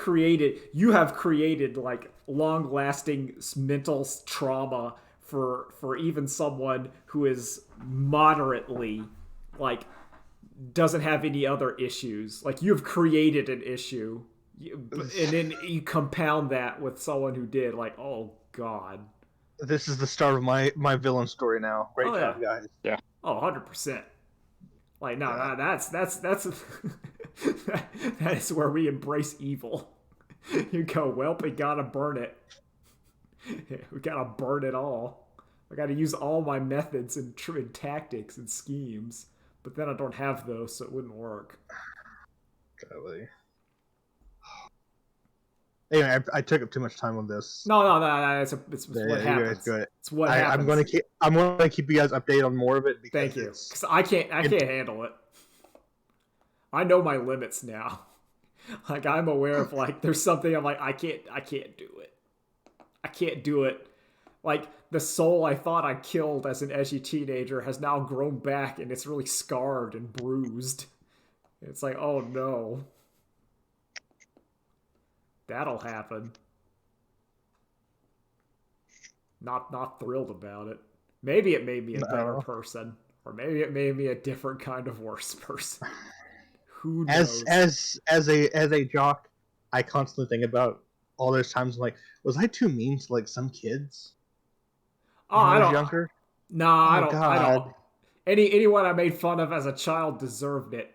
created like long-lasting mental trauma for even someone who is moderately like doesn't have any other issues. Like you have created an issue. And then you compound that with someone who did, like, oh God. This is the start of my villain story now. Great Oh, job, yeah. guys. Yeah. Oh, 100%. Like, no, Yeah. that's that is where we embrace evil. You go, well, we gotta burn it. We gotta burn it all. I gotta use all my methods and tactics and schemes. But then I don't have those, so it wouldn't work. Golly. Anyway, I took up too much time on this. No, it's Yeah, what you happens. guys go ahead. It's what happens. I'm gonna keep you guys updated on more of it because Thank you, because I can't handle it. I know my limits now. Like, I'm aware of, like, there's something I'm like, I can't do it. I can't do it. Like, the soul I thought I killed as an edgy teenager has now grown back and it's really scarred and bruised. It's like, oh no. That'll happen. Not thrilled about it. Maybe it made me a better person. Or maybe it made me a different kind of worse person. Who knows? As a jock, I constantly think about all those times like, was I too mean to like some kids? Oh, I don't. Younger? Nah, I don't. God. I don't. Anyone I made fun of as a child deserved it.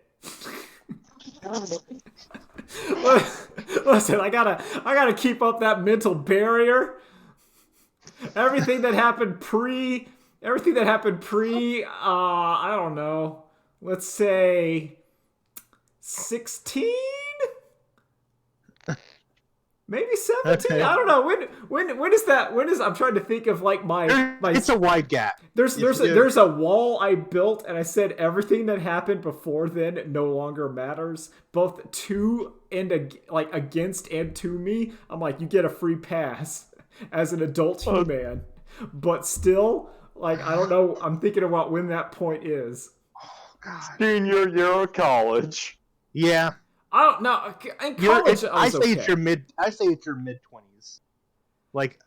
Listen, I gotta keep up that mental barrier. Everything that happened pre, I don't know. Let's say 16? Maybe 17? Okay. I don't know. When is that? I'm trying to think of like my It's a wide gap. There's a wall I built, and I said everything that happened before then no longer matters, both to and against and to me. I'm like, you get a free pass as an adult human, but still, like, I don't know. I'm thinking about when that point is. Oh God. Senior year of college. Yeah. I don't know. In college, I say it's your mid 20s. Like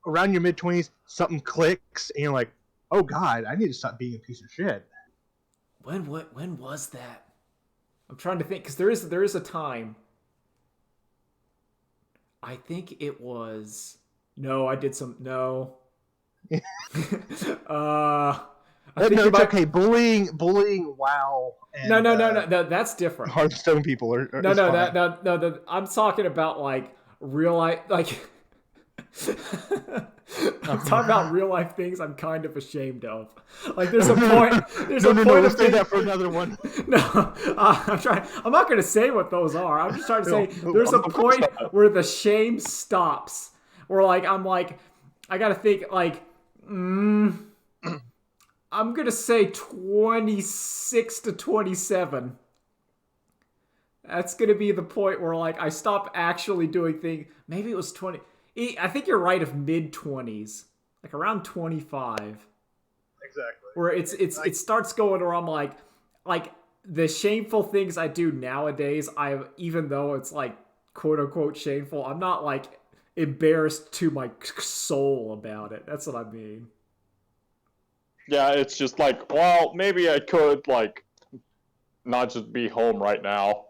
around your mid 20s, something clicks, and you're like, "Oh God, I need to stop being a piece of shit." When was that? I'm trying to think, because there is a time. I think it was. No, I did some. No. I think it's okay. Bullying. Wow. And, No. That's different. Hearthstone people are. No. I'm talking about like real life, like. I'm talking about real life things I'm kind of ashamed of. Like, there's a point. There's a point. Let's say that for another one. No, I'm trying. I'm not going to say what those are. I'm just trying to say there's a point where the shame stops. Where I got to think like. I'm going to say 26 to 27. That's going to be the point where, like, I stop actually doing things. Maybe it was 20. I think you're right, of mid-20s. Like, around 25. Exactly. Where it starts going where I'm like, the shameful things I do nowadays, even though it's, like, quote-unquote shameful, I'm not, like, embarrassed to my soul about it. That's what I mean. Yeah, it's just like, well, maybe I could, like, not just be home right now.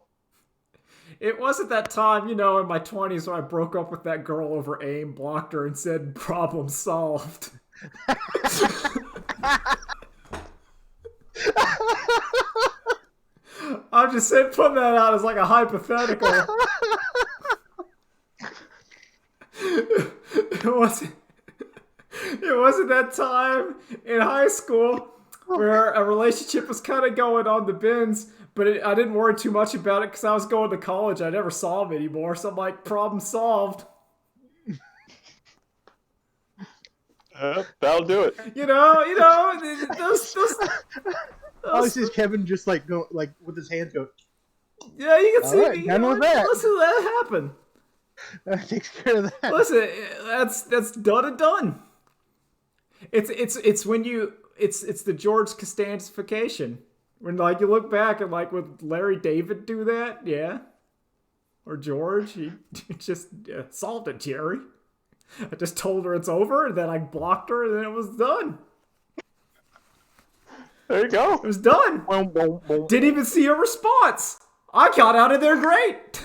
It wasn't that time, in my 20s where I broke up with that girl over AIM, blocked her, and said, problem solved. I'm just saying, putting that out as like a hypothetical. It wasn't that time in high school where a relationship was kind of going on the bins, but I didn't worry too much about it because I was going to college. I never saw him anymore, so I'm like, problem solved. That'll do it. Those I see Kevin just like go like with his hands go. Yeah, you can see right, me. done with that. Listen, that happened. That takes care of that. Listen, that's done and done. It's when it's the George Costanzification. When, like, you look back and, like, would Larry David do that? Yeah. Or George, he just solved it, Jerry. I just told her it's over, and then I blocked her, and then it was done. There you go. It was done. Didn't even see a response. I got out of there great.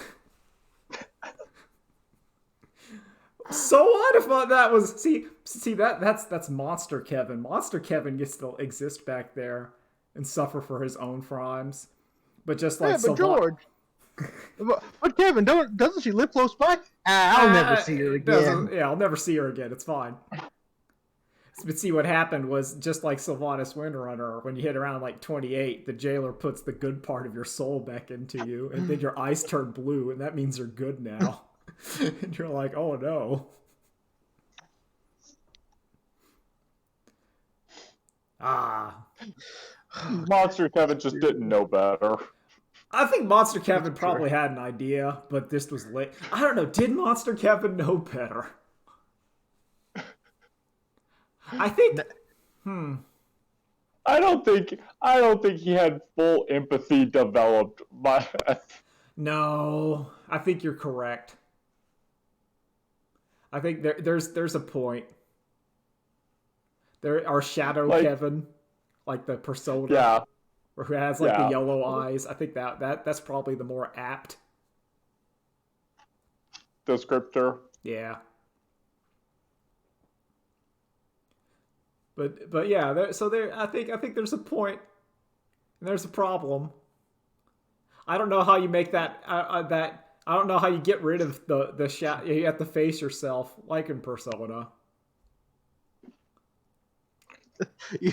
So what if that was see that's Monster Kevin. Monster Kevin gets to exist back there and suffer for his own crimes, but just like but George. But Kevin, doesn't she live close by? I'll never see her again. Yeah, I'll never see her again. It's fine. But see, what happened was just like Sylvanas Windrunner, when you hit around like 28, the jailer puts the good part of your soul back into you, and then your eyes turn blue, and that means you're good now. And you're like, oh no. Monster Kevin just didn't know better. I think Monster Kevin probably had an idea, but this was late. I don't know. Did Monster Kevin know better? I think. I don't think he had full empathy developed. No, I think you're correct. I think there's a point. There are Shadow Kevin, like the persona, yeah, or who has like the yellow eyes. I think that's probably the more apt descriptor. Yeah. But yeah, I think there's a point, and there's a problem. I don't know how you make that I don't know how you get rid of the shot. You have to face yourself like in Persona. You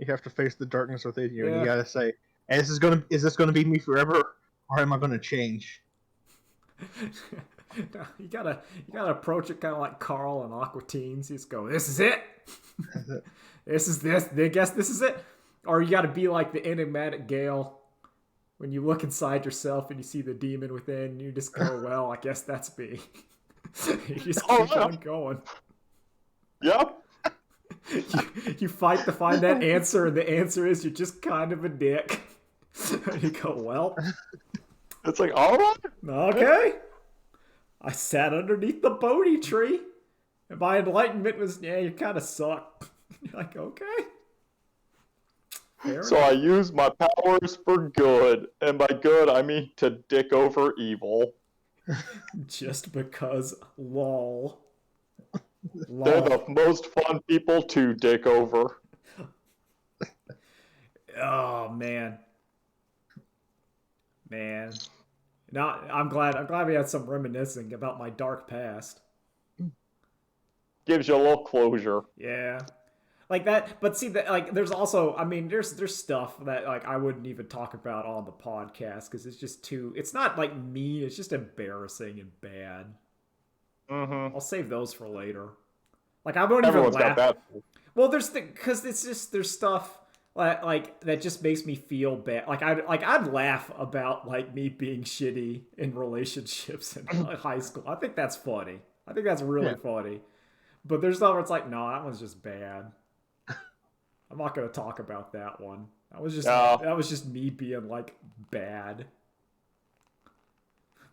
have to face the darkness within you, and you gotta say, hey, is this gonna be me forever, or am I gonna change? You gotta approach it kind of like Carl and Aqua Teens. You just go, this is it. I guess this is it. Or you gotta be like the enigmatic Gale. When you look inside yourself and you see the demon within, you just go, well, I guess that's me. You just keep on going. Yep. You fight to find that answer, and the answer is you're just kind of a dick. And you go, well. It's like, all right. Okay. I sat underneath the Bodhi tree, and my enlightenment was, you kind of suck. You're like, okay. So I use my powers for good, and by good I mean to dick over evil. Just because, lol. They're the most fun people to dick over. Oh man. No, I'm glad we had some reminiscing about my dark past. Gives you a little closure. Yeah. Like that, but see that like there's also, I mean, there's stuff that like I wouldn't even talk about on the podcast because it's just too, it's not like mean, it's just embarrassing and bad. Mm-hmm. I'll save those for later. Like I won't Everyone's even laugh. got that. Well, because it's just there's stuff like that just makes me feel bad. Like I'd laugh about like me being shitty in relationships in high school. I think that's funny. I think that's really funny. But there's stuff where it's like, no, that one's just bad. I'm not gonna talk about that one. That was just me being like bad.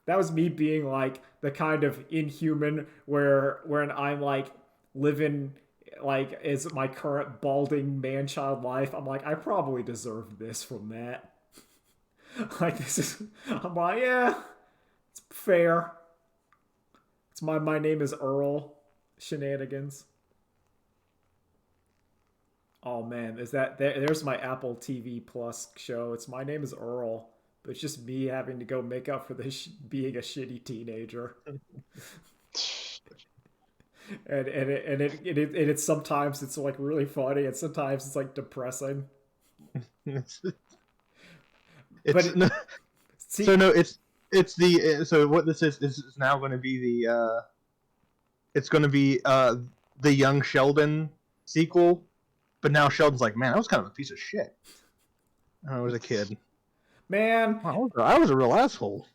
That was me being like the kind of inhuman when I'm like living like is my current balding man-child life. I'm like, I probably deserve this from that. Like this is, I'm like, yeah, it's fair. It's my name is Earl shenanigans. Oh man, there's my Apple TV Plus show. It's My Name is Earl, but it's just me having to go make up for being a shitty teenager. and it's sometimes it's like really funny, and sometimes it's like depressing. So what this is now going to be it's going to be the Young Sheldon sequel. But now Sheldon's like, man, I was kind of a piece of shit when I was a kid. Man. I was a real asshole.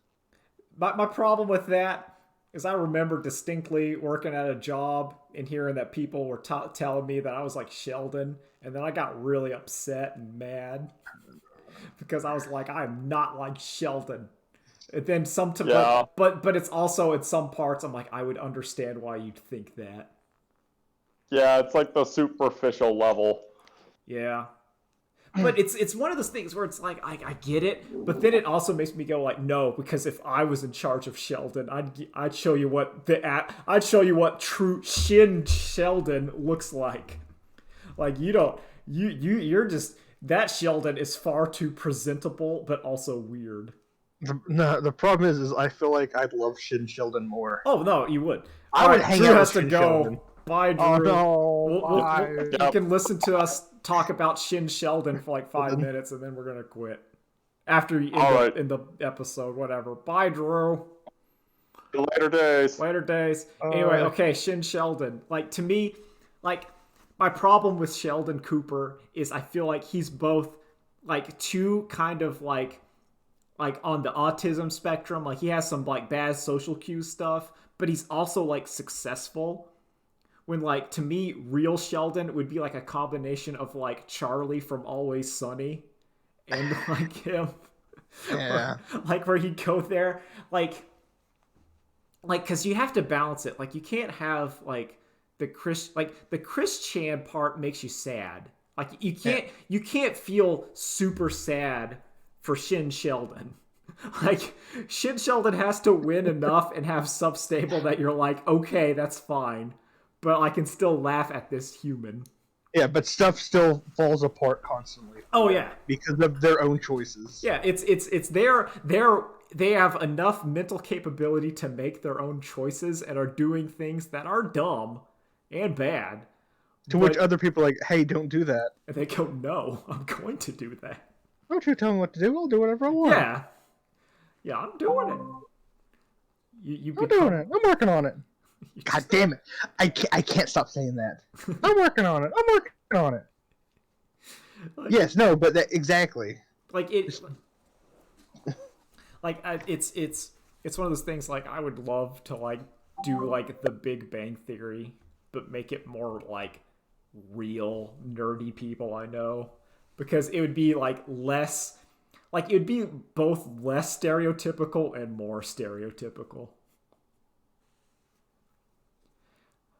My problem with that is I remember distinctly working at a job and hearing that people were telling me that I was like Sheldon. And then I got really upset and mad. Because I was like, I'm not like Sheldon. And then but it's also in some parts I'm like, I would understand why you'd think that. Yeah, it's like the superficial level. Yeah. But it's one of those things where it's like I get it, but then it also makes me go like no, because if I was in charge of Sheldon, I'd show you what true Shin Sheldon looks like. Like you're just that Sheldon is far too presentable, but also weird. The problem is I feel like I'd love Shin Sheldon more. Oh no, you would. I would hang Drew out has with to Shin go. Sheldon. Bye, Drew. Oh no! You can listen to us talk about Shin Sheldon for like 5 minutes, and then we're gonna quit after you in the episode. Whatever. Bye, Drew. Later days. Anyway, okay, Shin Sheldon. Like to me, like my problem with Sheldon Cooper is I feel like he's both like too kind of like on the autism spectrum. Like he has some like bad social cues stuff, but he's also like successful. When like to me, real Sheldon would be like a combination of like Charlie from Always Sunny and like him. Yeah. Like where he'd go there, like because you have to balance it. Like you can't have like the Chris Chan part makes you sad. Like you can't feel super sad for Shin Sheldon. Like Shin Sheldon has to win enough and have stuff stable that you're like, okay, that's fine, but I can still laugh at this human. Yeah, but stuff still falls apart constantly. Oh yeah, because of their own choices. Yeah, it's they have enough mental capability to make their own choices and are doing things that are dumb and bad. To which other people are like, hey, don't do that. And they go, no, I'm going to do that. Don't you tell me what to do, I'll do whatever I want. Yeah, I'm doing it. I'm doing it. I'm working on it. God damn it. I can't stop saying that. I'm working on it. I'm working on it. Like, yes, no, but exactly. Like it like it's one of those things like I would love to like do like the Big Bang Theory, but make it more like real nerdy people I know, because it would be like less like it would be both less stereotypical and more stereotypical.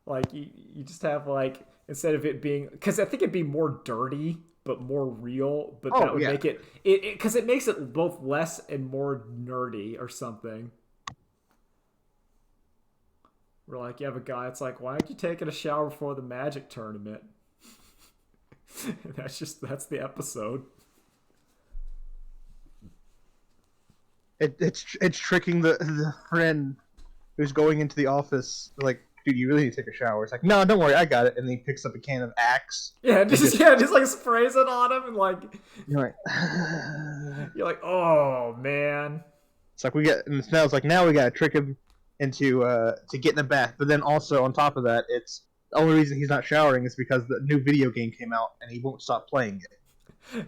Like you just have like, instead of it being, because I think it'd be more dirty but more real, but that would make it because it makes it both less and more nerdy or something. We're like, you have a guy, it's like, why aren't you taking a shower before the Magic tournament? That's the episode. It's tricking the friend who's going into the office, like, dude, you really need to take a shower. It's like, no, don't worry, I got it. And then he picks up a can of Axe. Yeah, just like sprays it on him, and like you're like, oh man. It's like now we gotta trick him into to get in the bath. But then also on top of that, it's the only reason he's not showering is because the new video game came out and he won't stop playing it.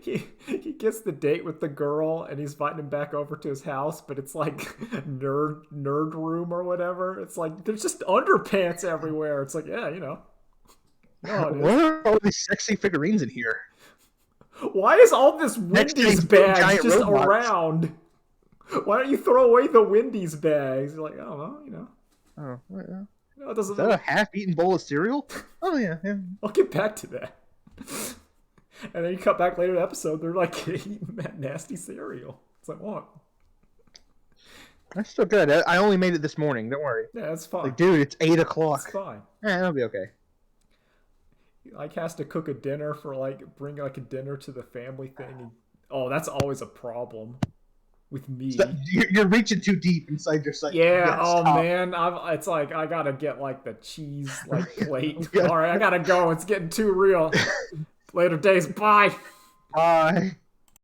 He gets the date with the girl and he's inviting him back over to his house, but it's like nerd room or whatever. It's like there's just underpants everywhere. It's like, yeah, you know. What are all these sexy figurines in here? Why is all this Wendy's bags just around? Why don't you throw away the Wendy's bags? You're like, I don't know, you know. Oh, well, no, it doesn't. Is that a half-eaten bowl of cereal? Oh yeah. I'll get back to that. And then you cut back later in the episode, they're like eating that nasty cereal. It's like, what? That's still good. I only made it this morning. Don't worry. Yeah, that's fine. Like, dude, it's 8 o'clock. It's fine. Yeah, that'll be okay. He like has to cook a dinner for like bring like a dinner to the family thing. And, oh, that's always a problem with me. So you're reaching too deep inside your psyche. Yeah. Oh man, it's like I gotta get like the cheese like plate. All right, I gotta go. It's getting too real. Later days. Bye. Bye.